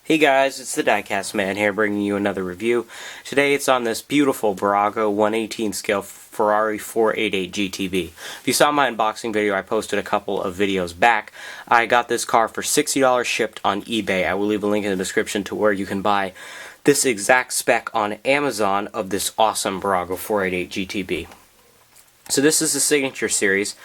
Hey guys, it's the Diecast Man here bringing you another review. Today it's on this beautiful Bburago 1/18 scale Ferrari 488 GTB. If you saw my unboxing video, I posted a couple of videos back. I got this car for $60 shipped on eBay. I will leave a link in the description to where you can buy this exact spec on Amazon of this awesome Bburago 488 GTB. So this is the Signature Series.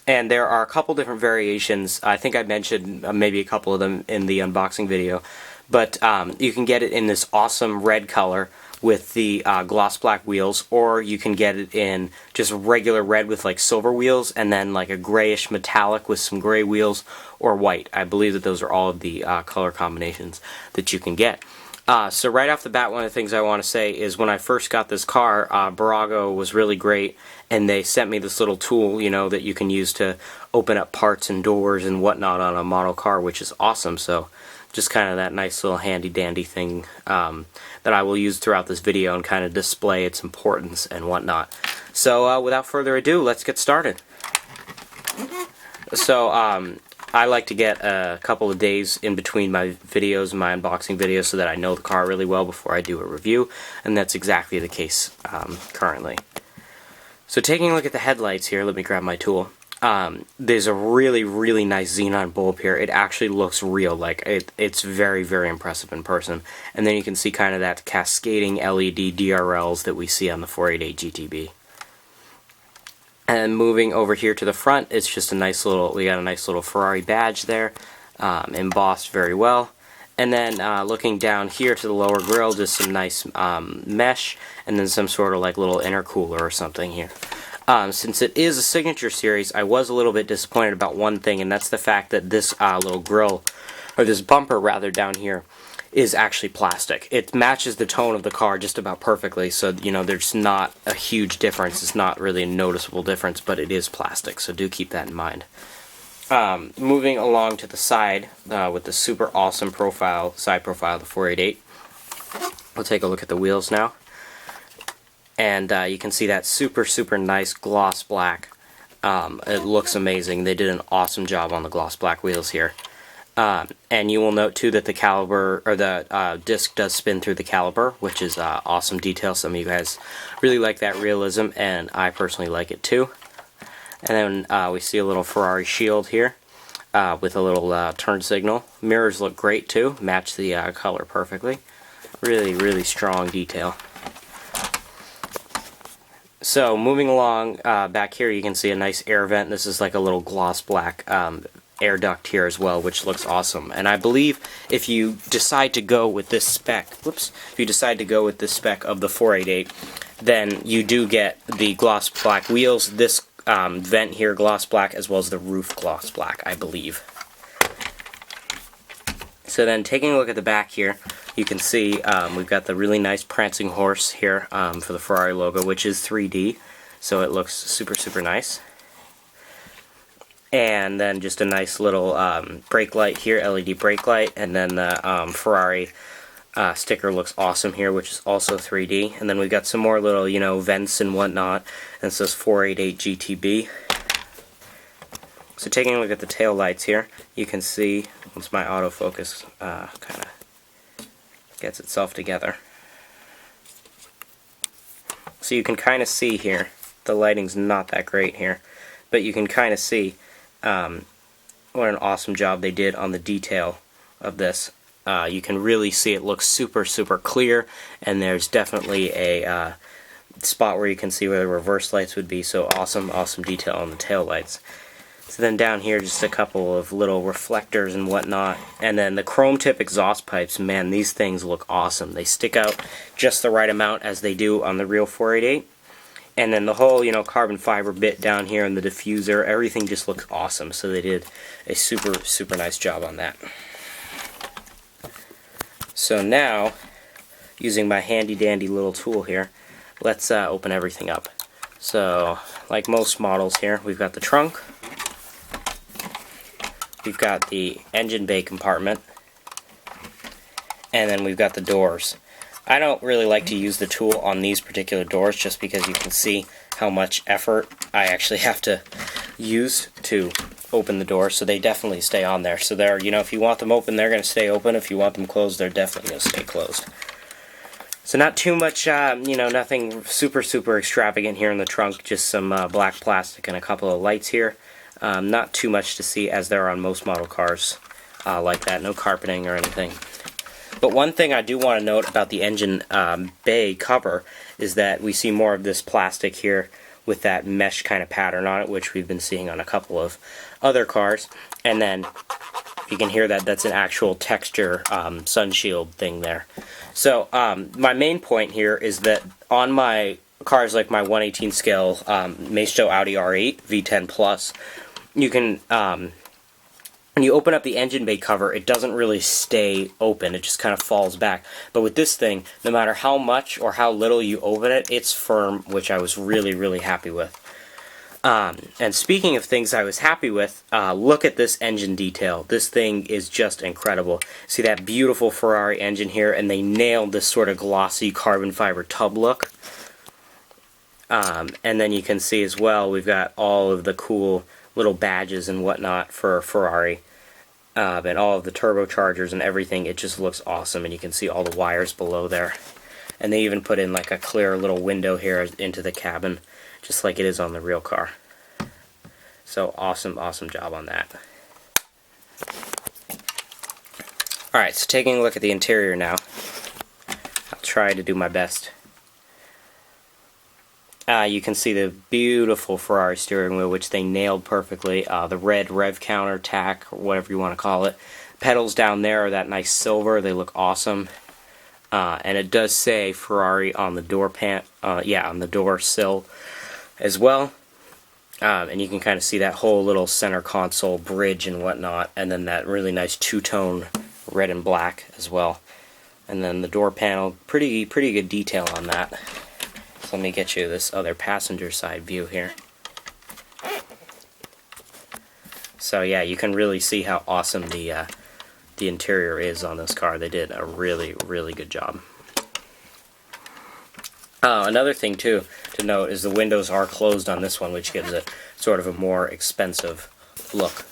And there are a couple different variations. I think I mentioned maybe a couple of them in the unboxing video, but you can get it in this awesome red color with the gloss black wheels, or you can get it in just regular red with like silver wheels, and then like a grayish metallic with some gray wheels, or white. I believe that those are all of the color combinations that you can get. So right off the bat, one of the things I want to say is when I first got this car, Bburago was really great, and they sent me this little tool, you know, that you can use to open up parts and doors and whatnot on a model car, which is awesome. So just kind of that nice little handy dandy thing that I will use throughout this video and kind of display its importance and whatnot. So without further ado, let's get started. So I like to get a couple of days in between my videos, my unboxing videos, so that I know the car really well before I do a review, and that's exactly the case currently. So taking a look at the headlights here, let me grab my tool. There's a really nice xenon bulb here. It actually looks real, like it's very impressive in person. And then you can see kind of that cascading LED DRLs that we see on the 488 GTB. And moving over here to the front, it's just a nice little, we got a nice little Ferrari badge there, embossed very well. And then looking down here to the lower grille, just some nice mesh, and then some sort of like little intercooler or something here. Since it is a Signature Series, I was a little bit disappointed about one thing, and that's the fact that this little grille, or this bumper rather, down here, is actually plastic. It matches the tone of the car just about perfectly, so you know there's not a huge difference. It's not really a noticeable difference, but it is plastic, so do keep that in mind. Moving along to the side with the super awesome side profile of the 488. We'll take a look at the wheels now, and you can see that super nice gloss black. It looks amazing. They did an awesome job on the gloss black wheels here. And you will note too that the caliper, or the disc, does spin through the caliper, which is awesome detail. Some of you guys really like that realism, and I personally like it too. And then we see a little Ferrari shield here with a little turn signal. Mirrors look great too, match the color perfectly. Really strong detail. So moving along back here, you can see a nice air vent. This is like a little gloss black air duct here as well, which looks awesome. And I believe if you decide to go with this spec, if you decide to go with this spec of the 488, then you do get the gloss black wheels, this vent here gloss black, as well as the roof gloss black, I believe. So then taking a look at the back here, you can see we've got the really nice prancing horse here for the Ferrari logo, which is 3D, so it looks super nice. And then just a nice little brake light here, LED brake light, and then the Ferrari sticker looks awesome here, which is also 3D. And then we've got some more little, you know, vents and whatnot, and it says 488 GTB. So taking a look at the tail lights here, you can see, once my autofocus kind of gets itself together. So you can kind of see here, the lighting's not that great here, but you can kind of see what an awesome job they did on the detail of this. You can really see it looks super clear, and there's definitely a spot where you can see where the reverse lights would be, so awesome detail on the tail lights. So then down here, just a couple of little reflectors and whatnot, and then the chrome tip exhaust pipes, man, these things look awesome. They stick out just the right amount as they do on the real 488. And then the whole, you know, carbon fiber bit down here and the diffuser, everything just looks awesome. So they did a super nice job on that. So now, using my handy dandy little tool here, let's open everything up. So, like most models here, we've got the trunk, we've got the engine bay compartment, and then we've got the doors. I don't really like to use the tool on these particular doors just because you can see how much effort I actually have to use to open the door, so they definitely stay on there. So they're, you know, if you want them open, they're going to stay open. If you want them closed, they're definitely going to stay closed. So not too much, you know, nothing super extravagant here in the trunk. Just some black plastic and a couple of lights here. Not too much to see, as there are on most model cars like that. No carpeting or anything. But one thing I do want to note about the engine bay cover is that we see more of this plastic here with that mesh kind of pattern on it, which we've been seeing on a couple of other cars. And then you can hear that that's an actual texture sun shield thing there. So my main point here is that on my cars like my 1/18 scale Maisto Audi R8 V10 Plus, you can when you open up the engine bay cover, it doesn't really stay open. It just kind of falls back. But with this thing, no matter how much or how little you open it, it's firm, which I was really happy with. And speaking of things I was happy with, look at this engine detail. This thing is just incredible. See that beautiful Ferrari engine here, and they nailed this sort of glossy carbon fiber tub look. And then you can see as well, we've got all of the cool little badges and whatnot for Ferrari. And all of the turbochargers and everything. It just looks awesome, and you can see all the wires below there. And they even put in like a clear little window here into the cabin, just like it is on the real car. So awesome job on that. Alright, so taking a look at the interior now. I'll try to do my best. You can see the beautiful Ferrari steering wheel, which they nailed perfectly. The red rev counter, tack, or whatever you want to call it. Pedals down there are that nice silver. They look awesome. And it does say Ferrari on the door on the door sill as well. And you can kind of see that whole little center console bridge and whatnot. And then that really nice two-tone red and black as well. And then the door panel, pretty good detail on that. So let me get you this other passenger side view here. So yeah, you can really see how awesome the interior is on this car. They did a really good job. Another thing too to note is the windows are closed on this one, which gives it sort of a more expensive look.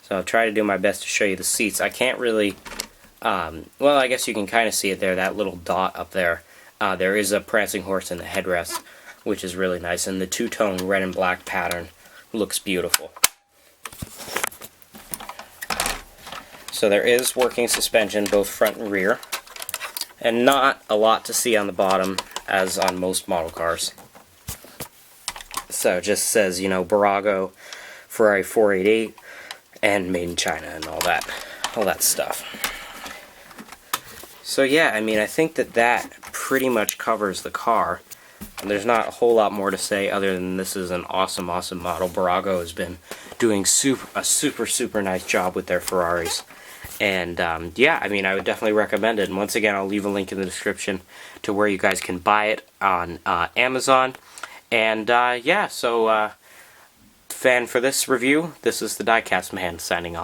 So I'll try to do my best to show you the seats. I can't really, well, I guess you can kind of see it there, that little dot up there. There is a prancing horse in the headrest, which is really nice, and the two-tone red and black pattern looks beautiful. So there is working suspension, both front and rear, and not a lot to see on the bottom, as on most model cars. So it just says, you know, Bburago, Ferrari 488, and made in China, and all that stuff. So yeah, I mean, I think that pretty much covers the car. And there's not a whole lot more to say other than this is an awesome model. Bburago has been doing a super nice job with their Ferraris. And yeah, I mean, I would definitely recommend it. And once again, I'll leave a link in the description to where you guys can buy it on Amazon. And yeah, so fan for this review, this is the Diecast Man signing off.